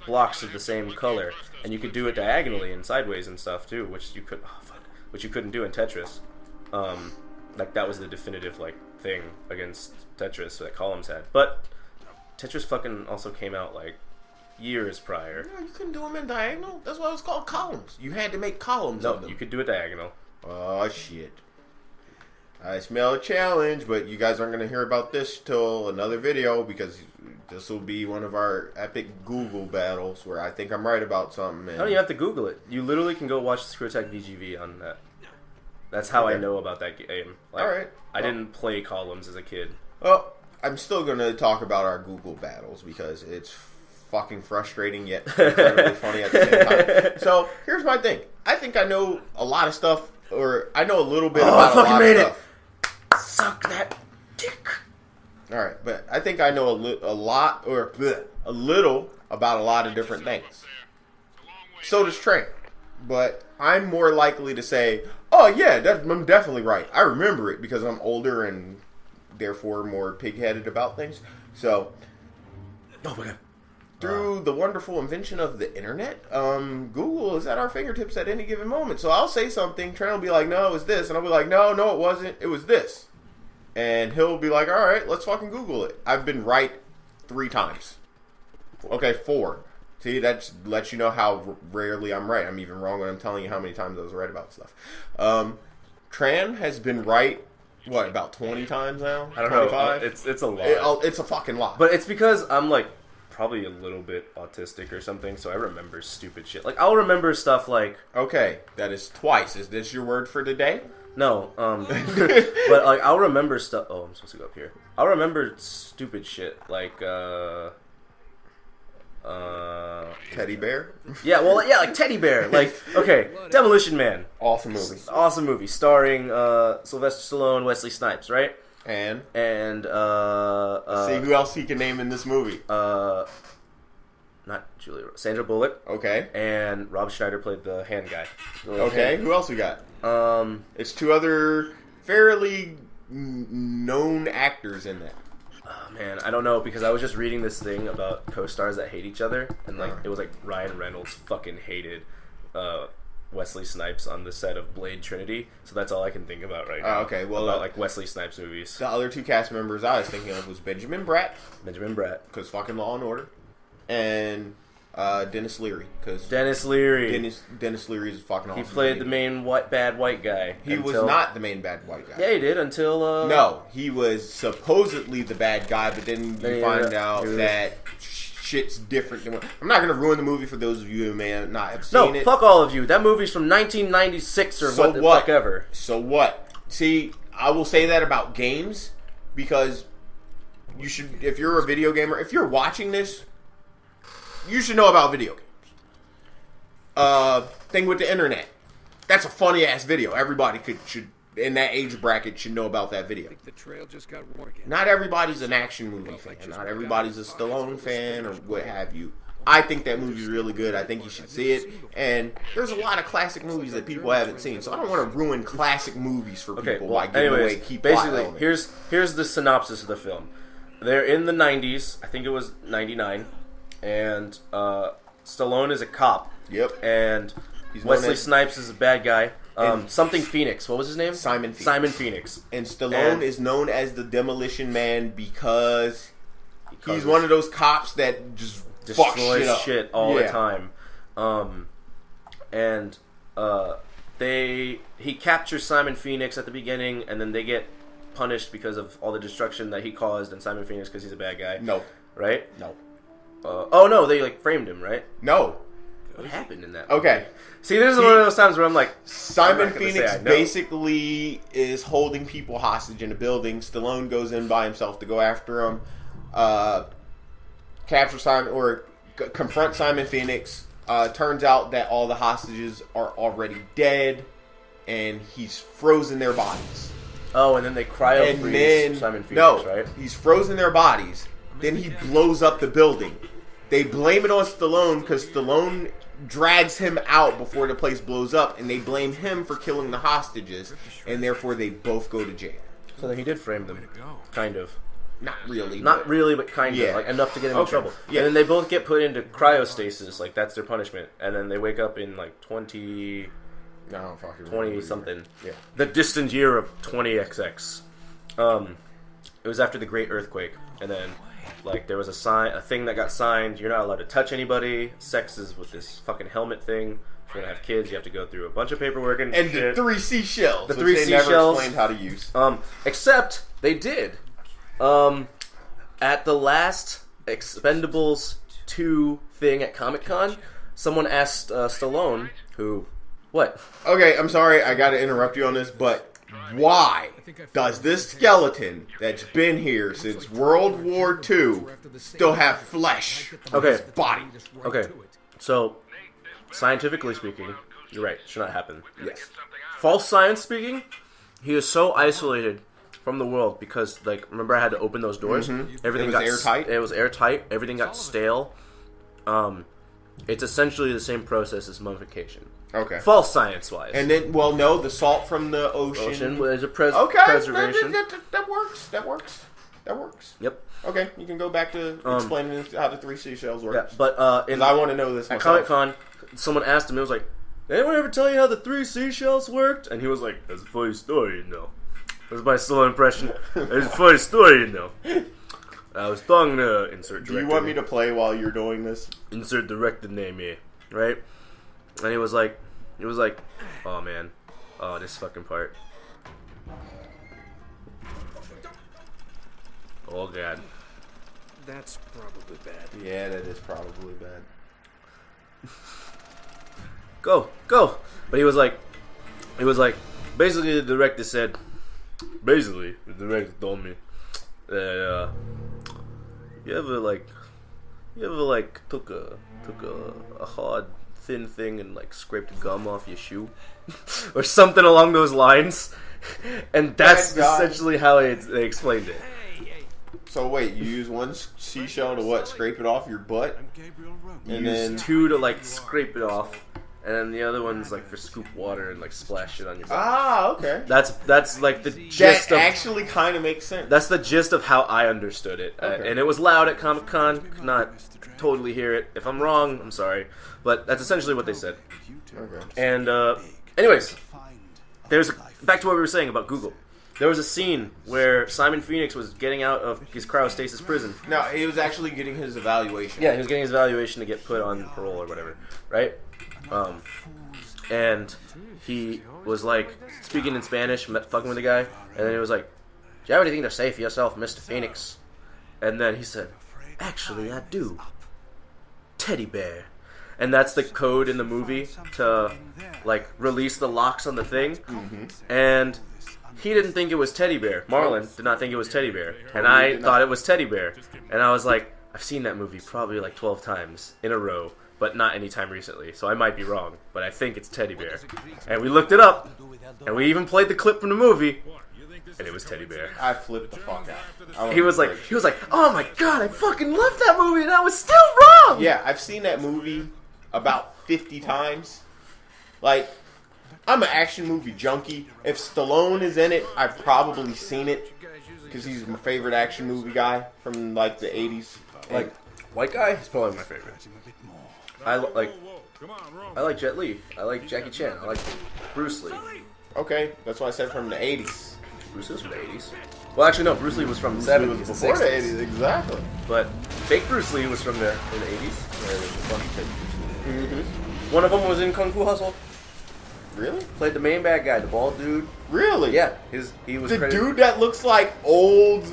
blocks of the same color, and you could do it diagonally and sideways and stuff too, which you couldn't do in Tetris. Like that was the definitive like thing against Tetris that Columns had. But Tetris fucking also came out like years prior. No, you couldn't do them in diagonal. That's why it was called columns. You had to make columns No, of them. you could do it diagonal. Oh, shit. I smell a challenge, but you guys aren't going to hear about this till another video because this will be one of our epic Google battles where I think I'm right about something. I don't even have to Google it. You literally can go watch Screw Attack VGV on that. That's how I Okay. know about that game. Like, Alright. I didn't play Columns as a kid. Well, I'm still going to talk about our Google battles because it's fucking frustrating yet incredibly funny at the same time. So, here's my thing. I think I know a lot of stuff, or I know a little bit about I a fucking lot made of it. stuff. Suck that dick. Alright, but I think I know a little about a lot of different things. So does Trey. But I'm more likely to say, oh yeah, I'm definitely right. I remember it because I'm older and therefore more pig-headed about things. So, Oh my god. through the wonderful invention of the internet, Google is at our fingertips at any given moment. So I'll say something, Trey will be like, no, it was this. And I'll be like, no, it wasn't. It was this. And he'll be like, all right, let's fucking Google it. I've been right 3 times. Okay, 4. See, that lets you know how rarely I'm right. I'm even wrong when I'm telling you how many times I was right about stuff. Tran has been right, what, about 20 times now? I don't 25? know. It's a lot. It's a fucking lot. But it's because I'm like probably a little bit autistic or something, so I remember stupid shit. Like I'll remember stuff like Okay, that is twice. Is this your word for today? no, but like I'll remember stuff. Oh, I'm supposed to go up here. I'll remember stupid shit like Teddy Bear? yeah, well, yeah, like Teddy Bear. Like okay, Demolition Man, Awesome movie. awesome movie starring Sylvester Stallone, Wesley Snipes, right? And And see who else he can name in this movie. not Julia, Sandra Bullock, Okay. and Rob Schneider played the hand guy. Okay, who else we got? It's 2 other fairly known actors in that. Oh, man, I don't know because I was just reading this thing about co-stars that hate each other, and like it was like Ryan Reynolds fucking hated Wesley Snipes on the set of Blade Trinity, so that's all I can think about right now. Okay, well, about like Wesley Snipes movies. The other 2 cast members I was thinking of was Benjamin Bratt, Benjamin Bratt, because fucking Law and Order, and Dennis Leary, because Dennis Leary. Dennis Leary is fucking awesome. He played the main bad white guy. He was until- not the main bad white guy. Yeah, he did until No, he was supposedly the bad guy, but then Then you he find ended up- out he was- that shit's different than what... I'm not going to ruin the movie for those of you who may not have seen No, it. fuck all of you. That movie's from 1996 or So what the what? fuck ever. So what? See, I will say that about games because you should, if you're a video gamer, if you're watching this, you should know about video games. Thing with the internet. That's a funny ass video. Everybody should in that age bracket should know about that video. The trail just got warm again. Not everybody's an action movie fan. Not everybody's a Stallone fan or what have you. I think that movie's really good. I think you should see it. And there's a lot of classic movies that people haven't seen. So I don't want to ruin classic movies for Okay, people well, by giving away anyways, key plot basically, elements. here's the synopsis of the film. They're in the 90s. I think it was 99. And Stallone is a cop. Yep. And He's known Wesley as- Snipes is a bad guy. Something Phoenix. What was his name? Simon Phoenix. Simon Phoenix. And Stallone And- is known as the Demolition Man because he's causes- one of those cops that just fuck Destroys shit up. all the Yeah. time. And he captures Simon Phoenix at the beginning, and then they get punished because of all the destruction that he caused, and Simon Phoenix because he's a bad guy. No, Right? no, Oh no, they like framed him, right? no. What happened in that? Okay. See, this is one of those times where I'm like, Simon I'm not gonna Phoenix say I know. basically is holding people hostage in a building. Stallone goes in by himself to go after him, capture Simon or confront Simon Phoenix. Turns out that all the hostages are already dead, and he's frozen their bodies. oh, and then they cryo And freeze then Simon Phoenix, no, right? he's frozen their bodies. Then he blows up the building. They blame it on Stallone because Stallone drags him out before the place blows up, and they blame him for killing the hostages, and therefore they both go to jail. So then he did frame them, kind of. Not really. Not but- really, but kind Yeah. of. Like, enough to get him in Okay. trouble. Yeah. And then they both get put into cryostasis, like, that's their punishment. And then they wake up in, like, 20 No, fucking remember. something. Yeah. The distant year of 20XX. It was after the Great Earthquake. And then, like, there was a thing that got signed. You're not allowed to touch anybody. Sex is with this fucking helmet thing. If you're gonna have kids, you have to go through a bunch of paperwork and And shit. the 3 seashells. The which 3 they seashells. never explained how to use. Except they did. At the last Expendables 2 thing at Comic-Con, someone asked Stallone, who... What? Okay, I'm sorry, I gotta interrupt you on this, but why does this skeleton that's been here since World War II still have flesh on Okay. his body? Okay, so, scientifically speaking, you're right, should not happen. Yes. False science speaking, he is so isolated from the world because, like, remember I had to open those doors? Everything It was got airtight? It was airtight. Everything got stale. It's essentially the same process as mummification. Okay. False science-wise. And then, well, no, the salt from the ocean. Ocean was a Okay, preservation. that works. That works. That works. Yep. Okay, you can go back to explaining how the 3 seashells work. Yeah, but in 'Cause I want to know this at myself. Comic-Con, someone asked him, it was like, did anyone ever tell you how the 3 seashells worked? And he was like, that's a funny story, you know. That's my slow impression. It's a funny story, you know. I was talking to insert Do director. you want me to play while you're doing this? Insert director name here, right? And he was like, oh man, oh this fucking part. Oh god. That's probably bad. Yeah, that is probably bad. Go. But he was like, basically the director said, the director told me that you ever took a hard thin thing and like scraped gum off your shoe or something along those lines, and that's Thank God. essentially how they explained it. So wait, you use one seashell to what? Scrape it off your butt? Gabriel Rogan. And Use then... 2 to like scrape it off, and then the other one's like for scoop water and like splash it on your butt. Ah, okay. That's like the gist That of actually kind of makes sense. that's the gist of how I understood it. Okay. And it was loud at Comic-Con. Could not totally hear it. If I'm wrong, I'm sorry, but that's essentially what they said. Okay. And anyways, back to what we were saying about Google. There was a scene where Simon Phoenix was getting out of his cryostasis prison. Now, he was actually getting his evaluation. Yeah, he was getting his evaluation to get put on parole or whatever, right? And he was like speaking in Spanish, fucking with the guy, and then he was like, "Do you have anything to say for yourself, Mr. Phoenix?" And then he said, "Actually, I do. Teddy bear." And that's the code in the movie to like release the locks on the thing. And he didn't think it was Teddy Bear. Marlon did not think it was Teddy Bear. And I thought it was Teddy Bear. And I was like, I've seen that movie probably like 12 times in a row, but not any time recently. So I might be wrong, but I think it's Teddy Bear. And we looked it up, and we even played the clip from the movie, and it was Teddy Bear. I flipped the fuck out. He was like, "Oh my god, I fucking love that movie, and I was still wrong." Yeah, I've seen that movie about 50 times. Like, I'm an action movie junkie. If Stallone is in it, I've probably seen it because he's my favorite action movie guy from like the 80s. Like white guy, he's probably my favorite. I like I like Jet Li. I like Jackie Chan. I like Bruce Lee. Okay, that's why I said from the 80s. Bruce Lee was from the 80s. Well, actually, no. Bruce Lee was from the It 70s. was and before the 60s. 80s, exactly. But fake Bruce Lee was from there in the 80s. There was a bunch of pictures. One of them was in Kung Fu Hustle. Really? Played the main bad guy, the bald dude. Really? Yeah, he was The credited. dude that looks like old,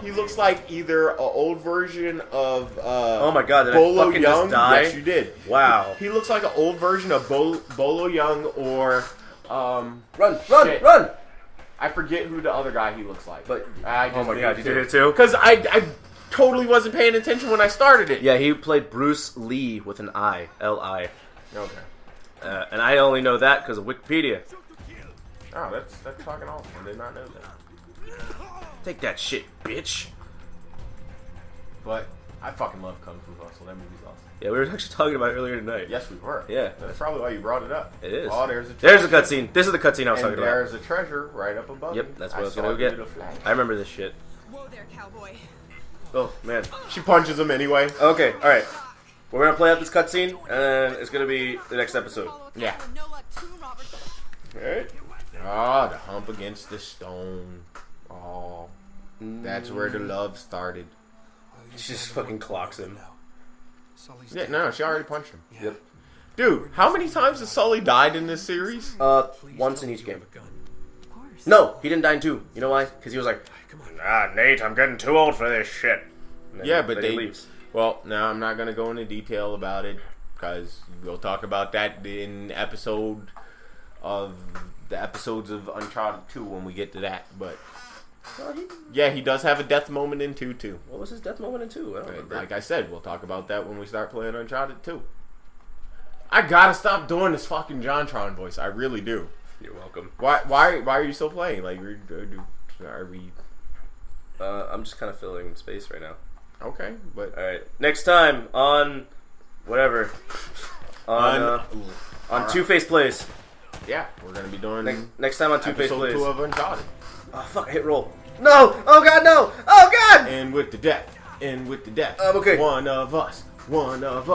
he looks like either an old version of, Oh my God, did I Bolo fucking Young. just die? Yes, you did. Wow. He looks like an old version of Bolo Young or, Run! Shit. Run! I forget who the other guy he looks like. But I just oh my did God, you did it too? Because I totally wasn't paying attention when I started it. Yeah, he played Bruce Lee with an I, L-I. Okay. And I only know that because of Wikipedia. Oh, that's fucking awesome. I did not know that. Take that shit, bitch. But I fucking love Kung Fu Hustle. That movie's awesome. Yeah, we were actually talking about it earlier tonight. Yes, we were. Yeah. That's probably why you brought it up. It is. Oh, there's a cutscene. This is the cutscene I was and talking about. there's a treasure right up above. Yep, me. that's what I was saw gonna it get. through the flag. I remember this shit. Whoa there, cowboy. Oh, man. She punches him anyway. Okay, alright. We're gonna play out this cutscene, and it's gonna be the next episode. Yeah. No luck too, Robert. Alright. Ah, the hump against the stone. Oh, that's where the love started. She just fucking clocks him. Sully's Yeah, dead. no, she already punched him. Yep. Dude, how many times has Sully died in this series? Once in each game. Gun. Of course. No, he didn't die in 2. You know why? Because he was like, Come on. ah, Nate, I'm getting too old for this shit. And then- Yeah, but then they he leaves. Well, now I'm not gonna go into detail about it because we'll talk about that in the episodes of Uncharted 2 when we get to that. But Well, yeah, he does have a death moment in 2 too. what was his death moment in 2? I don't remember. Like I said, we'll talk about that when we start playing Uncharted 2. I gotta stop doing this fucking JonTron voice. I really do. You're welcome. Why are you still playing? Like, are we I'm just kind of filling space right now. okay? But Alright, next time on whatever. On alright. Two-Face Plays. Yeah, we're gonna be doing Next time on Two-Face episode Plays. 2 of Uncharted. Oh, fuck, I hit roll. No! Oh, God, no! Oh, God! And with the death. And with the death. Okay. One of us. One of us.